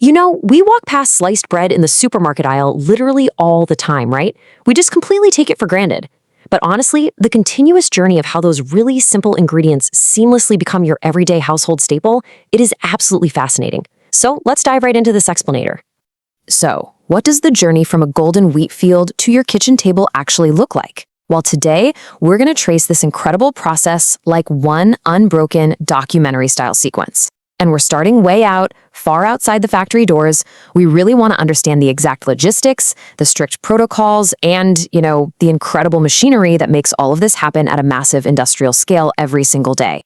You know, we walk past sliced bread in the supermarket aisle literally all the time, right? We just completely take it for granted. But honestly, the continuous journey of how those really simple ingredients seamlessly become your everyday household staple, it is absolutely fascinating. So let's dive right into this explanator. So, what does the journey from a golden wheat field to your kitchen table actually look like? Well, today, we're going to trace this incredible process like one unbroken documentary-style sequence. And we're starting way out, far outside the factory doors. We really want to understand the exact logistics, the strict protocols, and, the incredible machinery that makes all of this happen at a massive industrial scale every single day.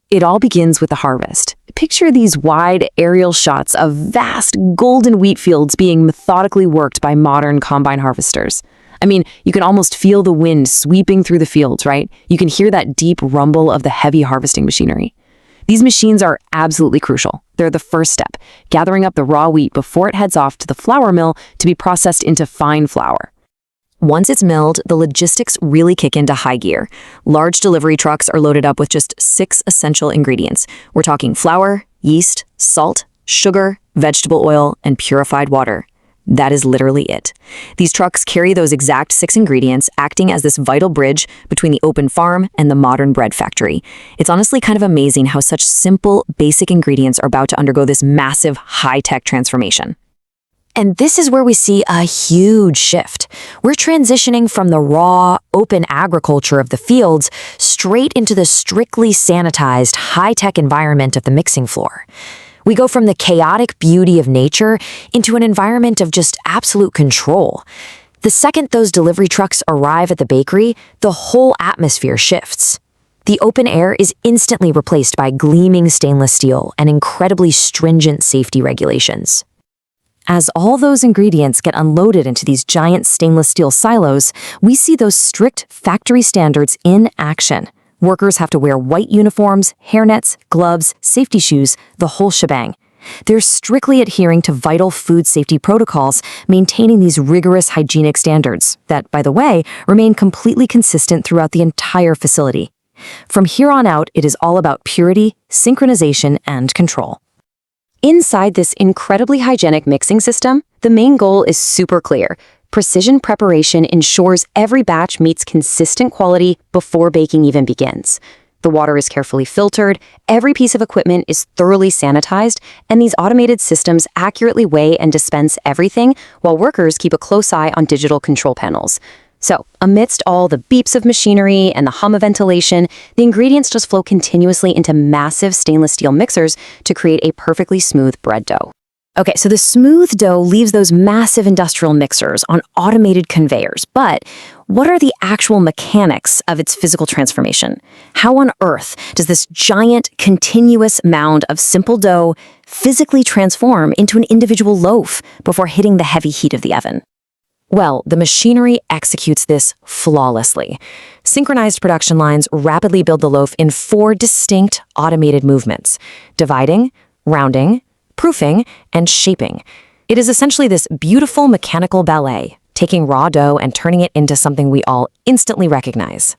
It all begins with the harvest. Picture these wide aerial shots of vast golden wheat fields being methodically worked by modern combine harvesters. I mean, you can almost feel the wind sweeping through the fields, right? You can hear that deep rumble of the heavy harvesting machinery. These machines are absolutely crucial. They're the first step, gathering up the raw wheat before it heads off to the flour mill to be processed into fine flour. Once it's milled, the logistics really kick into high gear. Large delivery trucks are loaded up with just 6 essential ingredients. We're talking flour, yeast, salt, sugar, vegetable oil, and purified water. That is literally it. These trucks carry those exact 6 ingredients, acting as this vital bridge between the open farm and the modern bread factory. It's honestly kind of amazing how such simple, basic ingredients are about to undergo this massive, high-tech transformation. And this is where we see a huge shift. We're transitioning from the raw, open agriculture of the fields straight into the strictly sanitized, high-tech environment of the mixing floor. We go from the chaotic beauty of nature into an environment of just absolute control. The second those delivery trucks arrive at the bakery, the whole atmosphere shifts. The open air is instantly replaced by gleaming stainless steel and incredibly stringent safety regulations. As all those ingredients get unloaded into these giant stainless steel silos, we see those strict factory standards in action. Workers have to wear white uniforms, hairnets, gloves, safety shoes, the whole shebang. They're strictly adhering to vital food safety protocols, maintaining these rigorous hygienic standards that, by the way, remain completely consistent throughout the entire facility. From here on out, it is all about purity, synchronization, and control. Inside this incredibly hygienic mixing system, the main goal is super clear. Precision preparation ensures every batch meets consistent quality before baking even begins. The water is carefully filtered, every piece of equipment is thoroughly sanitized, and these automated systems accurately weigh and dispense everything while workers keep a close eye on digital control panels. So, amidst all the beeps of machinery and the hum of ventilation, the ingredients just flow continuously into massive stainless steel mixers to create a perfectly smooth bread dough. Okay, so the smooth dough leaves those massive industrial mixers on automated conveyors, but what are the actual mechanics of its physical transformation? How on earth does this giant, continuous mound of simple dough physically transform into an individual loaf before hitting the heavy heat of the oven? Well, the machinery executes this flawlessly. Synchronized production lines rapidly build the loaf in 4 distinct automated movements: dividing, rounding, proofing, and shaping. It is essentially this beautiful mechanical ballet, taking raw dough and turning it into something we all instantly recognize.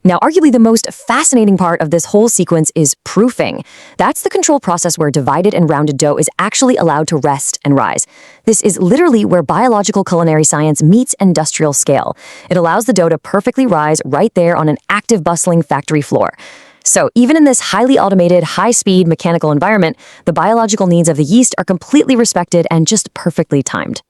Now, arguably the most fascinating part of this whole sequence is proofing. That's the control process where divided and rounded dough is actually allowed to rest and rise. This is literally where biological culinary science meets industrial scale. It allows the dough to perfectly rise right there on an active, bustling factory floor. So even in this highly automated, high-speed mechanical environment, the biological needs of the yeast are completely respected and just perfectly timed.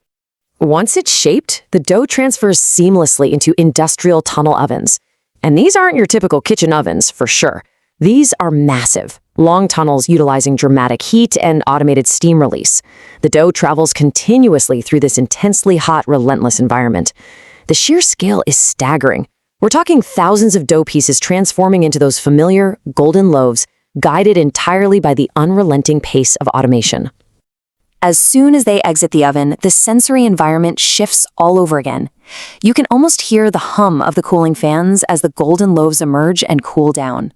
Once it's shaped, the dough transfers seamlessly into industrial tunnel ovens. And these aren't your typical kitchen ovens, for sure. These are massive, long tunnels utilizing dramatic heat and automated steam release. The dough travels continuously through this intensely hot, relentless environment. The sheer scale is staggering. We're talking thousands of dough pieces transforming into those familiar, golden loaves, guided entirely by the unrelenting pace of automation. As soon as they exit the oven, the sensory environment shifts all over again. You can almost hear the hum of the cooling fans as the golden loaves emerge and cool down.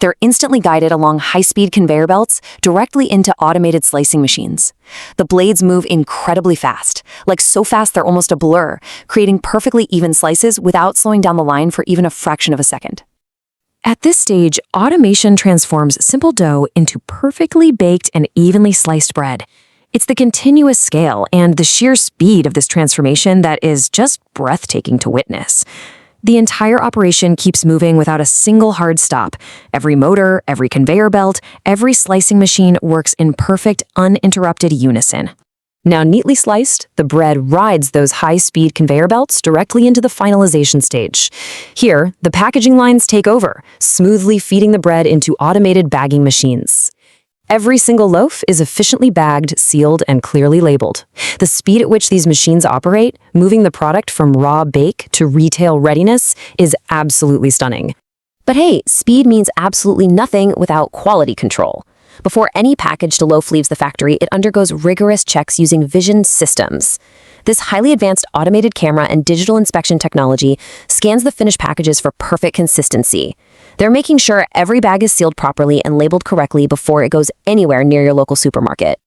They're instantly guided along high-speed conveyor belts directly into automated slicing machines. The blades move incredibly fast, like so fast they're almost a blur, creating perfectly even slices without slowing down the line for even a fraction of a second. At this stage, automation transforms simple dough into perfectly baked and evenly sliced bread. It's the continuous scale and the sheer speed of this transformation that is just breathtaking to witness. The entire operation keeps moving without a single hard stop. Every motor, every conveyor belt, every slicing machine works in perfect, uninterrupted unison. Now neatly sliced, the bread rides those high-speed conveyor belts directly into the finalization stage. Here, the packaging lines take over, smoothly feeding the bread into automated bagging machines. Every single loaf is efficiently bagged, sealed, and clearly labeled. The speed at which these machines operate, moving the product from raw bake to retail readiness, is absolutely stunning. But hey, speed means absolutely nothing without quality control. Before any packaged loaf leaves the factory, it undergoes rigorous checks using Vision Systems. This highly advanced automated camera and digital inspection technology scans the finished packages for perfect consistency. They're making sure every bag is sealed properly and labeled correctly before it goes anywhere near your local supermarket.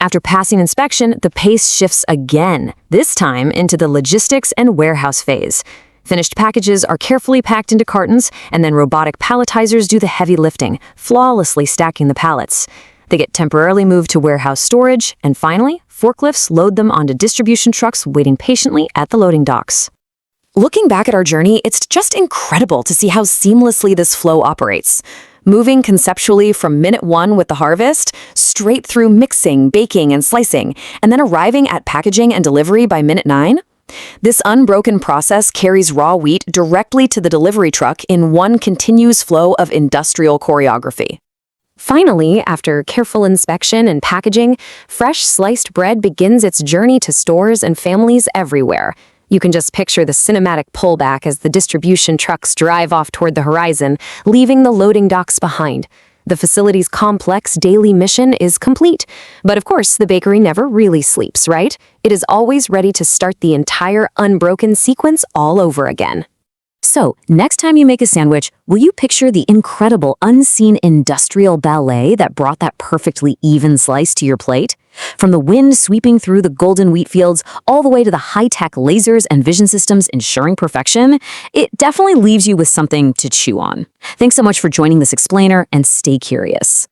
After passing inspection, the pace shifts again, this time into the logistics and warehouse phase. Finished packages are carefully packed into cartons, and then robotic palletizers do the heavy lifting, flawlessly stacking the pallets. They get temporarily moved to warehouse storage, and finally, forklifts load them onto distribution trucks waiting patiently at the loading docks. Looking back at our journey, it's just incredible to see how seamlessly this flow operates. Moving conceptually from minute 1 with the harvest, straight through mixing, baking, and slicing, and then arriving at packaging and delivery by minute 9. This unbroken process carries raw wheat directly to the delivery truck in one continuous flow of industrial choreography. Finally, after careful inspection and packaging, fresh sliced bread begins its journey to stores and families everywhere. You can just picture the cinematic pullback as the distribution trucks drive off toward the horizon, leaving the loading docks behind. The facility's complex daily mission is complete. But of course, the bakery never really sleeps, right? It is always ready to start the entire unbroken sequence all over again. So, next time you make a sandwich, will you picture the incredible unseen industrial ballet that brought that perfectly even slice to your plate? From the wind sweeping through the golden wheat fields all the way to the high-tech lasers and vision systems ensuring perfection, it definitely leaves you with something to chew on. Thanks so much for joining this explainer, and stay curious.